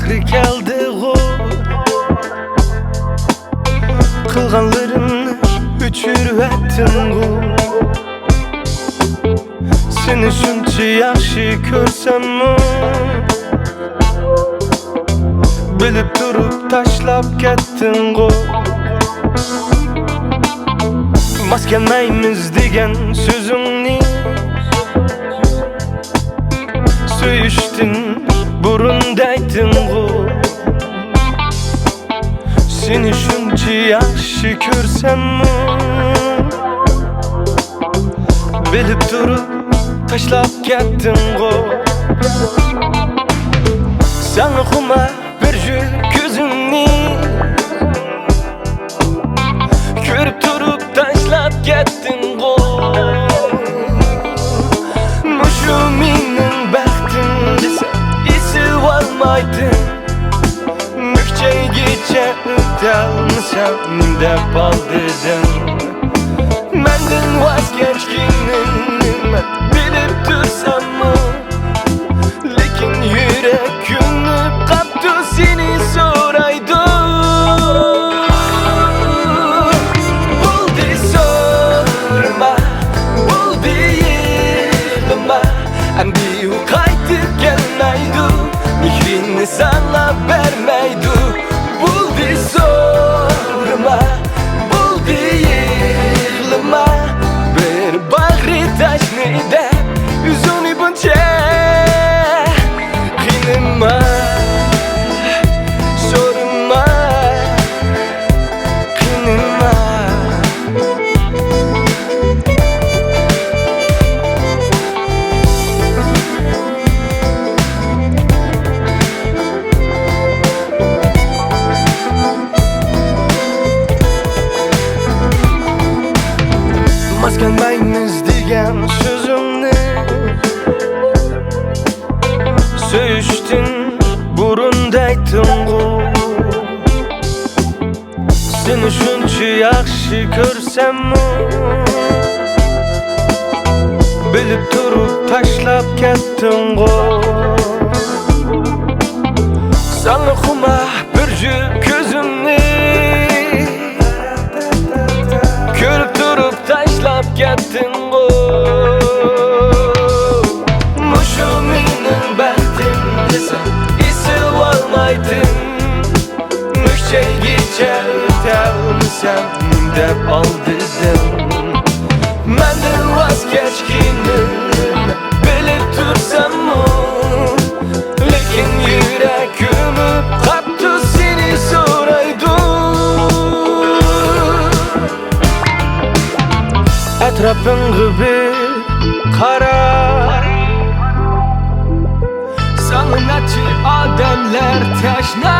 bahri keldi go. Kılganlarımni öçürüp ettin go. Seni şuncha yaxshi ko'rsammi, bilib turib tashlab ketding go. Mas kelmaymiz degan so'zingni söýüşdin, burunda aytding go. Seni şuncha yaxshi ko'rsammi, bilib turib tashlab ketding go. Sana xumar bir ko'zingni ko'rib turib tashlab ketding go. Mushu mening baxtim desa esib olmayding. Mükçeygicha o'tolmasam deb oldidim. Menden vaz kechganingni bilib tursammi, lekin yürek künüp qapti seni so'raydi. Bo'ldi so'rama, bo'ldi yig'lama, endi u qaytib kelmaydi, mehrini sana bermaydi. Bo'ldi so'rama, bo'ldi yig'lama, bir bag'ri tashni deb yuzini buncha qiynama, so'rama, qiynama. Mas kelmaymiz degan so'zimni söýüşdin, burunda aytding go. Seni şuncha yaxshi ko'rsammi, bilib turib tashlab ketding go. Sana xumar bir ko'zimni ko'rib turib tashlab ketding go. Mushu mening baxtim desa esib olmayding. Mükçeygicha o'tolmasam deb oldidim. Menden vaz kechganingni bilib tursammi, lekin yürek künüp qapti seni so'raydi. Etrafingga bir qara, sana necha odamlar tashna